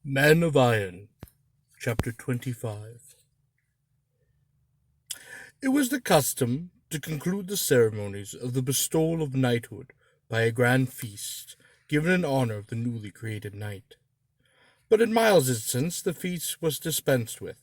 Man of Iron, Chapter 25. It was the custom to conclude the ceremonies of the bestowal of knighthood by a grand feast, given in honor of the newly created knight. But in Myles's instance, the feast was dispensed with.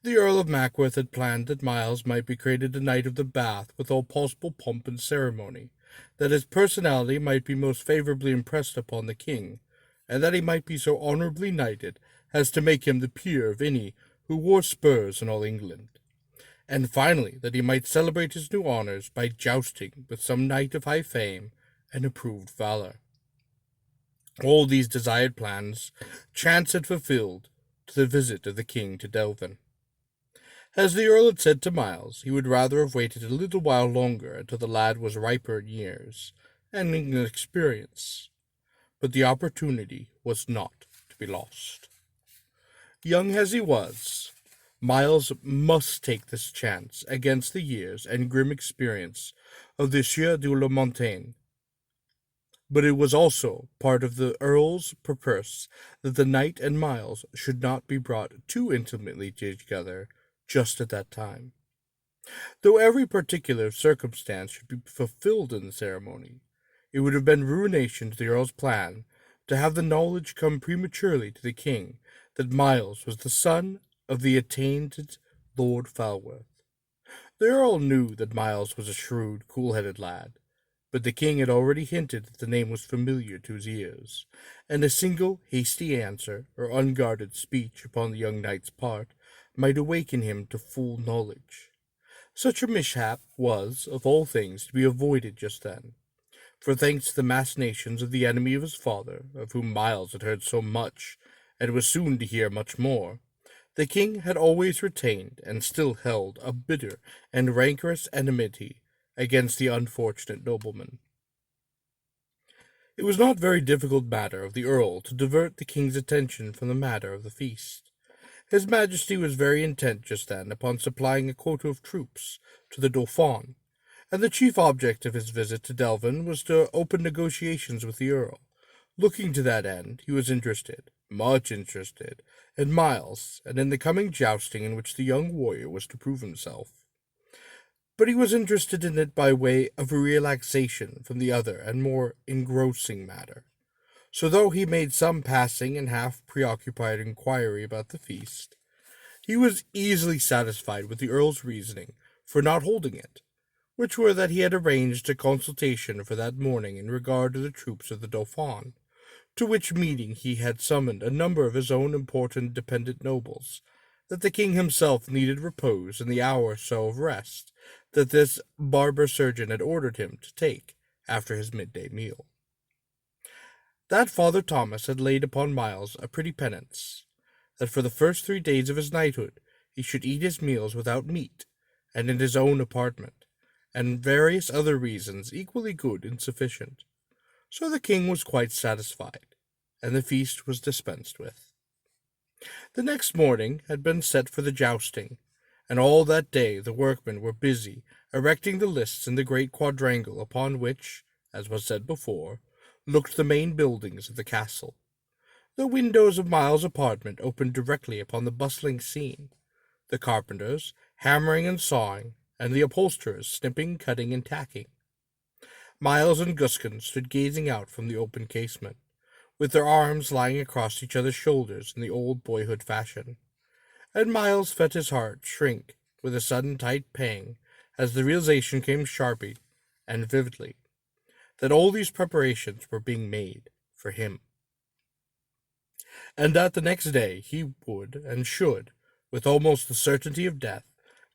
The Earl of Mackworth had planned that Myles might be created a Knight of the Bath with all possible pomp and ceremony, that his personality might be most favorably impressed upon the king, and that he might be so honorably knighted as to make him the peer of any who wore spurs in all England, and finally that he might celebrate his new honors by jousting with some knight of high fame and approved valor. All these desired plans chance had fulfilled to the visit of the king to Delvin. As the Earl had said to Myles, he would rather have waited a little while longer until the lad was riper in years and in experience, but the opportunity was not to be lost. Young as he was, Myles must take this chance against the years and grim experience of the Sieur de la Montaigne. But it was also part of the Earl's purpose that the knight and Myles should not be brought too intimately together just at that time. Though every particular circumstance should be fulfilled in the ceremony, it would have been ruination to the Earl's plan to have the knowledge come prematurely to the king that Myles was the son of the attainted Lord Falworth. The Earl knew that Myles was a shrewd, cool-headed lad, but the king had already hinted that the name was familiar to his ears, and a single hasty answer or unguarded speech upon the young knight's part might awaken him to full knowledge. Such a mishap was, of all things, to be avoided just then, for thanks to the machinations of the enemy of his father, of whom Myles had heard so much, and was soon to hear much more, the king had always retained, and still held, a bitter and rancorous enmity against the unfortunate nobleman. It was not very difficult matter of the Earl to divert the king's attention from the matter of the feast. His Majesty was very intent just then upon supplying a quota of troops to the Dauphin, and the chief object of his visit to Delvin was to open negotiations with the Earl. Looking to that end, he was interested, much interested, in Myles, and in the coming jousting in which the young warrior was to prove himself. But he was interested in it by way of a relaxation from the other and more engrossing matter. So though he made some passing and half-preoccupied inquiry about the feast, he was easily satisfied with the Earl's reasoning for not holding it, which were that he had arranged a consultation for that morning in regard to the troops of the Dauphin, to which meeting he had summoned a number of his own important dependent nobles, that the king himself needed repose in the hour or so of rest that this barber surgeon had ordered him to take after his midday meal. That Father Thomas had laid upon Myles a pretty penance, that for the first 3 days of his knighthood he should eat his meals without meat, and in his own apartment, and various other reasons equally good and sufficient. So the king was quite satisfied, and the feast was dispensed with. The next morning had been set for the jousting, and all that day the workmen were busy erecting the lists in the great quadrangle upon which, as was said before, looked the main buildings of the castle. The windows of Myles's apartment opened directly upon the bustling scene, the carpenters hammering and sawing, and the upholsterers snipping, cutting, and tacking. Myles and Guskin stood gazing out from the open casement, with their arms lying across each other's shoulders in the old boyhood fashion, and Myles felt his heart shrink with a sudden tight pang as the realization came sharply and vividly that all these preparations were being made for him, and that the next day he would and should, with almost the certainty of death,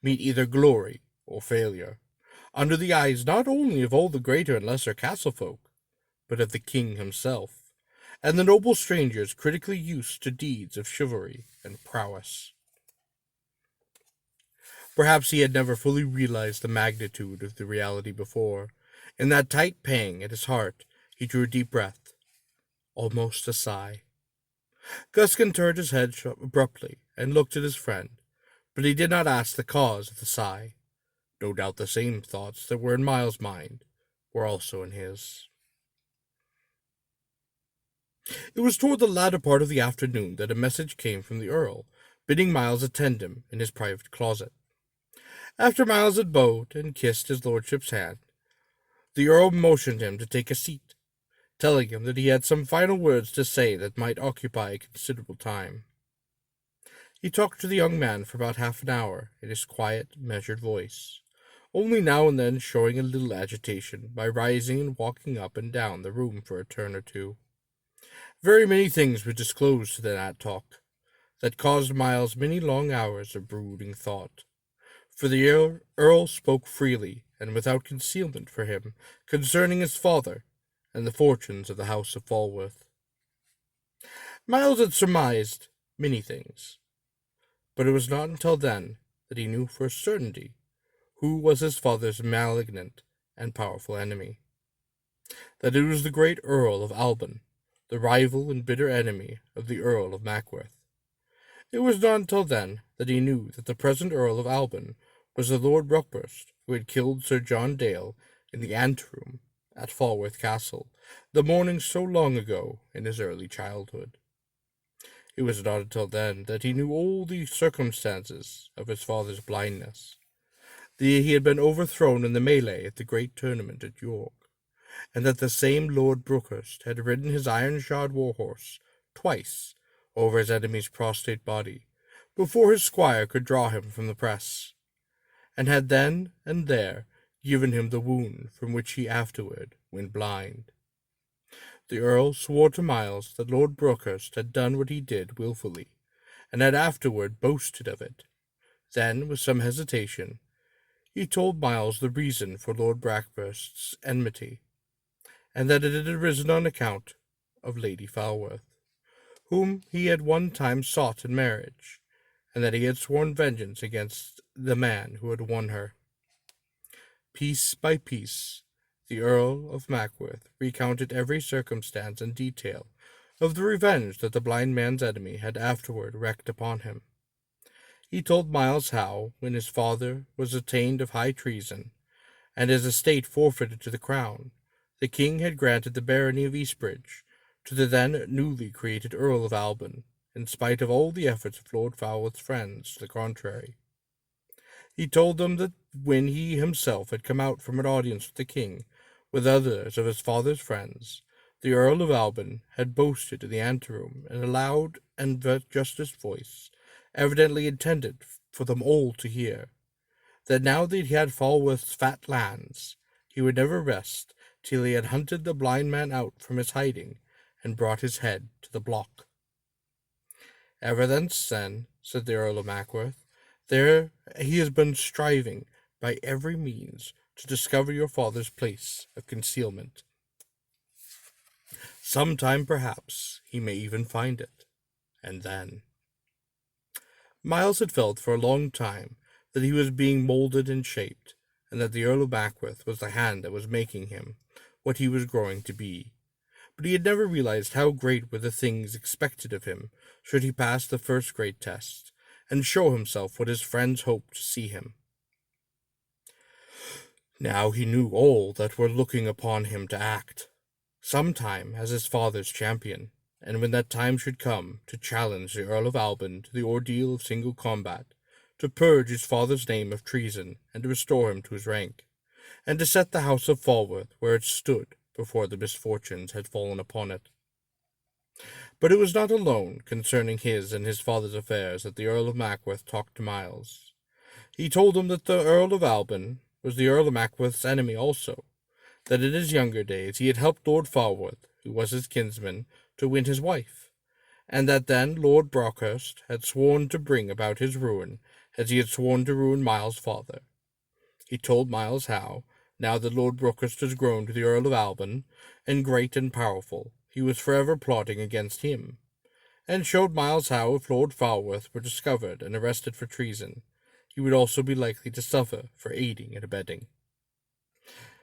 meet either glory or failure, under the eyes not only of all the greater and lesser castle folk, but of the king himself, and the noble strangers critically used to deeds of chivalry and prowess. Perhaps he had never fully realized the magnitude of the reality before. In that tight pang at his heart, he drew a deep breath, almost a sigh. Guskin turned his head abruptly and looked at his friend, but he did not ask the cause of the sigh. No doubt the same thoughts that were in Myles's mind were also in his. It was toward the latter part of the afternoon that a message came from the Earl, bidding Miles attend him in his private closet. After Miles had bowed and kissed his lordship's hand, the Earl motioned him to take a seat, telling him that he had some final words to say that might occupy a considerable time. He talked to the young man for about half an hour in his quiet, measured voice, only now and then showing a little agitation by rising and walking up and down the room for a turn or two. Very many things were disclosed to that talk, that caused Miles many long hours of brooding thought, for the Earl spoke freely and without concealment for him concerning his father and the fortunes of the house of Falworth. Miles had surmised many things, but it was not until then that he knew for a certainty who was his father's malignant and powerful enemy. That it was the great Earl of Alban, the rival and bitter enemy of the Earl of Mackworth. It was not until then that he knew that the present Earl of Alban was the Lord Brockburst who had killed Sir John Dale in the anteroom at Falworth Castle, the morning so long ago in his early childhood. It was not until then that he knew all the circumstances of his father's blindness. He had been overthrown in the melee at the great tournament at York, and that the same Lord Brookhurst had ridden his iron-shod war-horse twice over his enemy's prostrate body, before his squire could draw him from the press, and had then and there given him the wound from which he afterward went blind. The Earl swore to Miles that Lord Brookhurst had done what he did wilfully, and had afterward boasted of it. Then, with some hesitation, he told Miles the reason for Lord Brockburst's enmity, and that it had arisen on account of Lady Falworth, whom he had one time sought in marriage, and that he had sworn vengeance against the man who had won her. Piece by piece, the Earl of Mackworth recounted every circumstance and detail of the revenge that the blind man's enemy had afterward wreaked upon him. He told Miles how, when his father was attainted of high treason, and his estate forfeited to the crown, the king had granted the barony of Eastbridge to the then newly created Earl of Alban, in spite of all the efforts of Lord Falworth's friends to the contrary. He told them that when he himself had come out from an audience with the king, with others of his father's friends, the Earl of Alban had boasted in the anteroom in a loud and justest voice, evidently intended for them all to hear, that now that he had Falworth's fat lands, he would never rest till he had hunted the blind man out from his hiding and brought his head to the block. Ever since then, said the Earl of Mackworth, there he has been striving by every means to discover your father's place of concealment. Sometime, perhaps, he may even find it, and then... Miles had felt for a long time that he was being moulded and shaped, and that the Earl of Mackworth was the hand that was making him what he was growing to be. But he had never realized how great were the things expected of him should he pass the first great test, and show himself what his friends hoped to see him. Now he knew all that were looking upon him to act, sometime as his father's champion, and when that time should come, to challenge the Earl of Alban to the ordeal of single combat, to purge his father's name of treason, and to restore him to his rank, and to set the house of Falworth where it stood before the misfortunes had fallen upon it. But it was not alone concerning his and his father's affairs that the Earl of Mackworth talked to Miles. He told him that the Earl of Alban was the Earl of Mackworth's enemy also, that in his younger days he had helped Lord Falworth, who was his kinsman, to win his wife, and that then Lord Brockhurst had sworn to bring about his ruin, as he had sworn to ruin Miles's father. He told Miles how, now that Lord Brockhurst was grown to the Earl of Alban, and great and powerful, he was forever plotting against him, and showed Miles how, if Lord Falworth were discovered and arrested for treason, he would also be likely to suffer for aiding and abetting.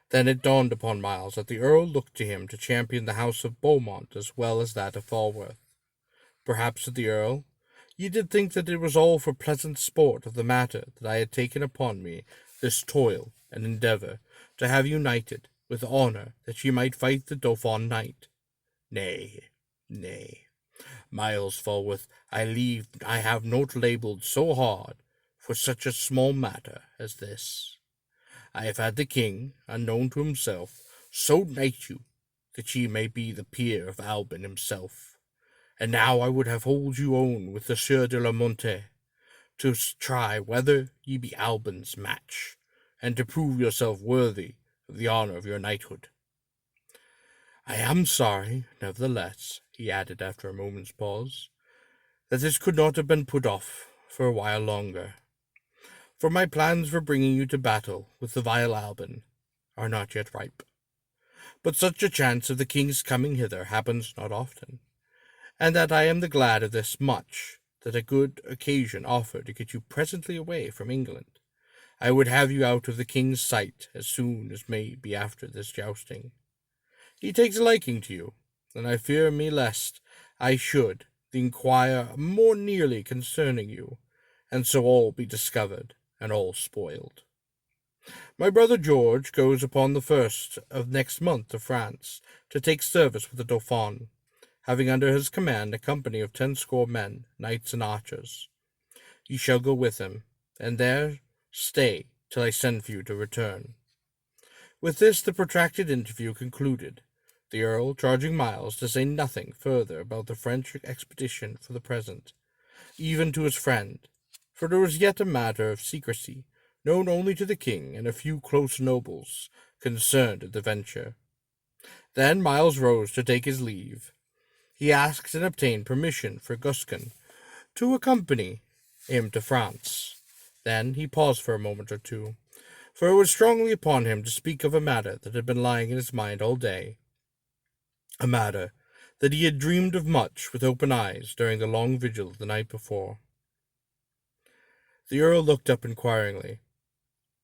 Then it dawned upon Miles that the Earl looked to him to champion the house of Beaumont as well as that of Falworth. Perhaps, said the Earl, ye did think that it was all for pleasant sport of the matter that I had taken upon me this toil and endeavour to have united with honour that ye might fight the Dauphin knight. Nay, Nay, Miles Falworth, I have not laboured so hard for such a small matter as this. I have had the king, unknown to himself, so knight you that ye may be the peer of Albin himself. And now I would have hold you own with the Sieur de la Monte, to try whether ye be Albin's match, and to prove yourself worthy of the honour of your knighthood. I am sorry, nevertheless, he added after a moment's pause, that this could not have been put off for a while longer, for my plans for bringing you to battle with the vile Albin are not yet ripe. But such a chance of the king's coming hither happens not often, and that I am the glad of this much, that a good occasion offered to get you presently away from England. I would have you out of the king's sight as soon as may be after this jousting. He takes a liking to you, and I fear me lest I should inquire more nearly concerning you, and so all be discovered and all spoiled. My brother George goes upon the 1st of next month to France to take service with the Dauphin, having under his command a company of 10 men, knights and archers. Ye shall go with him, and there stay till I send for you to return. With this the protracted interview concluded, the Earl charging Miles to say nothing further about the French expedition for the present, even to his friend, for there was yet a matter of secrecy, known only to the king and a few close nobles concerned in the venture. Then Miles rose to take his leave. He asked and obtained permission for Guskin to accompany him to France. Then he paused for a moment or two, for it was strongly upon him to speak of a matter that had been lying in his mind all day, a matter that he had dreamed of much with open eyes during the long vigil of the night before. The Earl looked up inquiringly.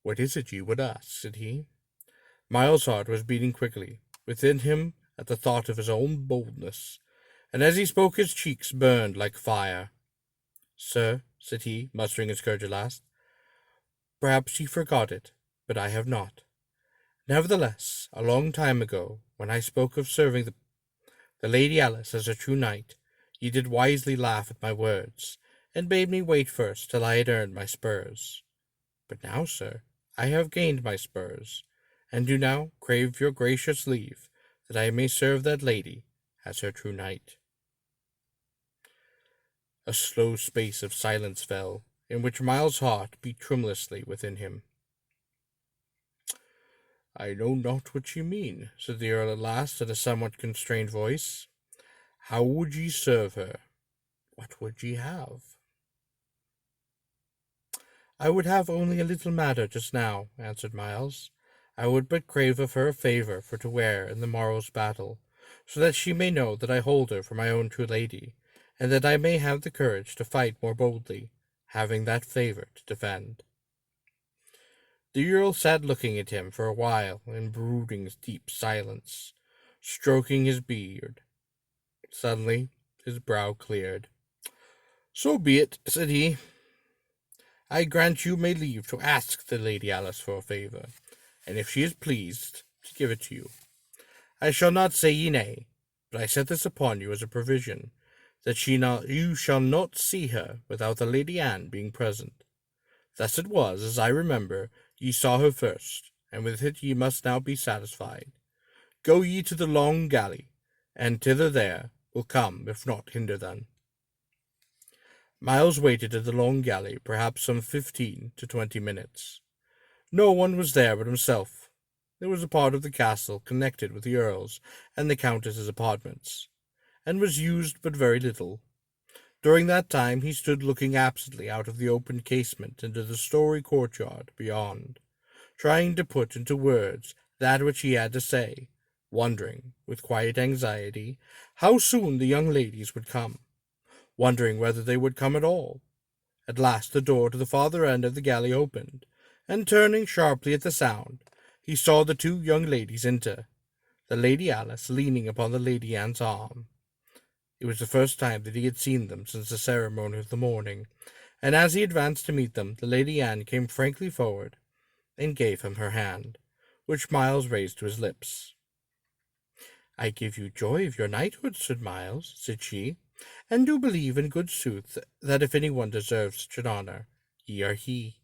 "What is it ye would ask?" said he. Miles's heart was beating quickly within him at the thought of his own boldness, and as he spoke his cheeks burned like fire. "Sir," said he, mustering his courage at last, "perhaps ye forgot it, but I have not. Nevertheless, a long time ago, when I spoke of serving the Lady Alice as a true knight, ye did wisely laugh at my words, and bade me wait first till I had earned my spurs. But now, sir, I have gained my spurs, and do now crave your gracious leave, that I may serve that lady as her true knight." A slow space of silence fell, in which Miles's heart beat tremulously within him. "I know not what ye mean," said the Earl at last, in a somewhat constrained voice. "How would ye serve her? What would ye have?" "I would have only a little matter just now," answered Miles. "I would but crave of her a favour for to wear in the morrow's battle, so that she may know that I hold her for my own true lady, and that I may have the courage to fight more boldly, having that favour to defend." The Earl sat looking at him for a while in brooding deep silence, stroking his beard. Suddenly his brow cleared. "So be it," said he. "I grant you may leave to ask the Lady Alice for a favour, and if she is pleased to give it to you, I shall not say ye nay, but I set this upon you as a provision, that you shall not see her without the Lady Anne being present. Thus it was, as I remember, ye saw her first, and with it ye must now be satisfied. Go ye to the long galley, and thither there will come, if not hinder them." Miles waited at the long galley perhaps some 15 to 20 minutes. No one was there but himself. It was a part of the castle connected with the Earl's and the Countess's apartments, and was used but very little. During that time he stood looking absently out of the open casement into the story courtyard beyond, trying to put into words that which he had to say, wondering, with quiet anxiety, how soon the young ladies would come, wondering whether they would come at all. At last the door to the farther end of the galley opened, and turning sharply at the sound, he saw the two young ladies enter, the Lady Alice leaning upon the Lady Anne's arm. It was the first time that he had seen them since the ceremony of the morning, and as he advanced to meet them, the Lady Anne came frankly forward and gave him her hand, which Miles raised to his lips. I give you joy of your knighthood, Sir Miles, said she, and do believe in good sooth that if any one deserves such an honour, ye are he.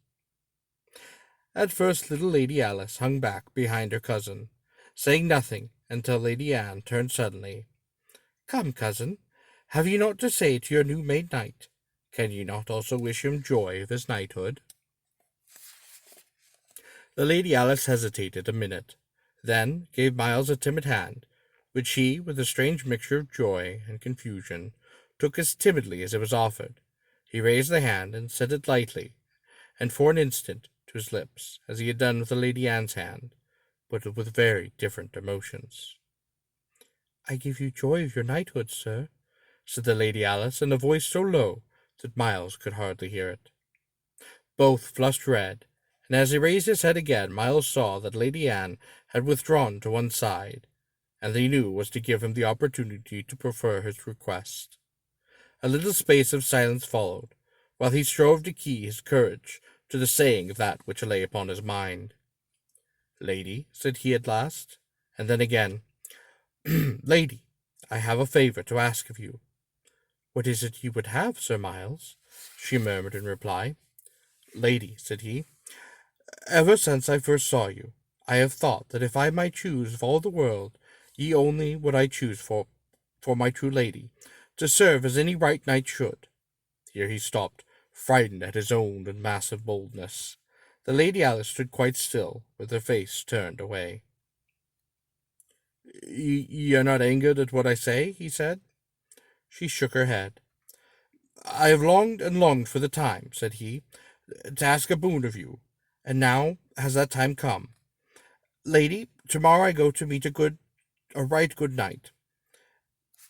At first little Lady Alice hung back behind her cousin, saying nothing until Lady Anne turned suddenly. Come, cousin, have ye naught to say to your new-made knight? Can ye not also wish him joy of his knighthood? The Lady Alice hesitated a minute, then gave Miles a timid hand, which he, with a strange mixture of joy and confusion, took as timidly as it was offered. He raised the hand and set it lightly, and for an instant, to his lips, as he had done with the Lady Anne's hand, but with very different emotions. I give you joy of your knighthood, sir, said the Lady Alice, in a voice so low that Miles could hardly hear it. Both flushed red, and as he raised his head again, Miles saw that Lady Anne had withdrawn to one side, and he knew was to give him the opportunity to prefer his request. A little space of silence followed, while he strove to key his courage to the saying of that which lay upon his mind. Lady, said he at last, and then again, Lady, I have a favour to ask of you. What is it you would have, Sir Miles? She murmured in reply. Lady, said he, ever since I first saw you, I have thought that if I might choose of all the world, ye only would I choose for my true lady, to serve as any right knight should. Here he stopped, frightened at his own and massive boldness. The Lady Alice stood quite still, with her face turned away. Ye are not angered at what I say? He said. She shook her head. I have longed and longed for the time, said he, to ask a boon of you, and now has that time come. Lady, tomorrow I go to meet a right good knight,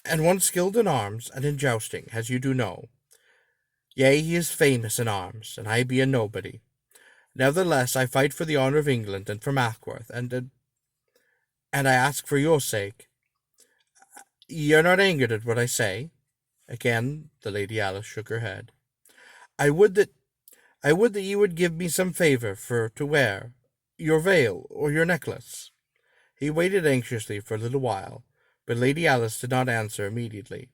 and one skilled in arms and in jousting, as you do know. Yea, he is famous in arms, and I be a nobody. Nevertheless, I fight for the honour of England and for Mackworth, and I ask for your sake. Ye are not angered at what I say? Again the Lady Alice shook her head. I would that ye would give me some favour to wear, your veil or your necklace. He waited anxiously for a little while, but Lady Alice did not answer immediately.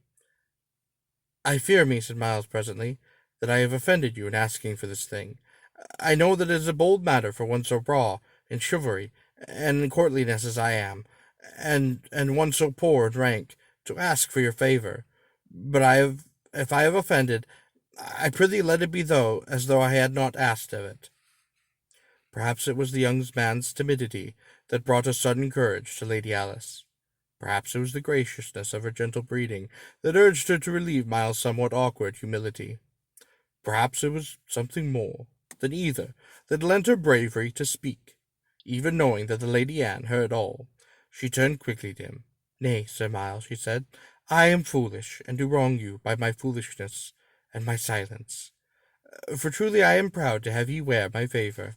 I fear me, said Miles presently, that I have offended you in asking for this thing. I know that it is a bold matter for one so raw in chivalry and in courtliness as I am, and one so poor in rank, to ask for your favour. But if I have offended, I prithee let it be as though I had not asked of it. Perhaps it was the young man's timidity that brought a sudden courage to Lady Alice. Perhaps it was the graciousness of her gentle breeding that urged her to relieve Miles's somewhat awkward humility. Perhaps it was something more than either that lent her bravery to speak. Even knowing that the Lady Anne heard all, she turned quickly to him. Nay, Sir Miles, she said, I am foolish, and do wrong you by my foolishness and my silence. For truly I am proud to have ye wear my favour.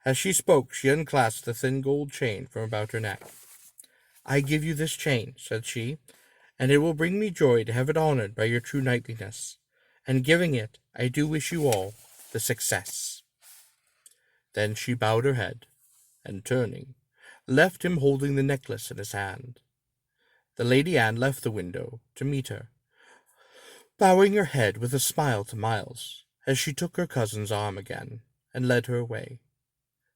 As she spoke, she unclasped the thin gold chain from about her neck. I give you this chain, said she, and it will bring me joy to have it honoured by your true knightliness, and giving it, I do wish you all the success. Then she bowed her head, and turning, left him holding the necklace in his hand. The Lady Anne left the window to meet her, bowing her head with a smile to Miles, as she took her cousin's arm again, and led her away.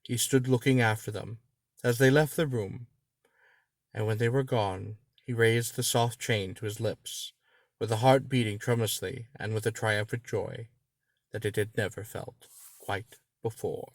He stood looking after them, as they left the room, and when they were gone, he raised the soft chain to his lips, with a heart beating tremulously, and with a triumphant joy that it had never felt quite before.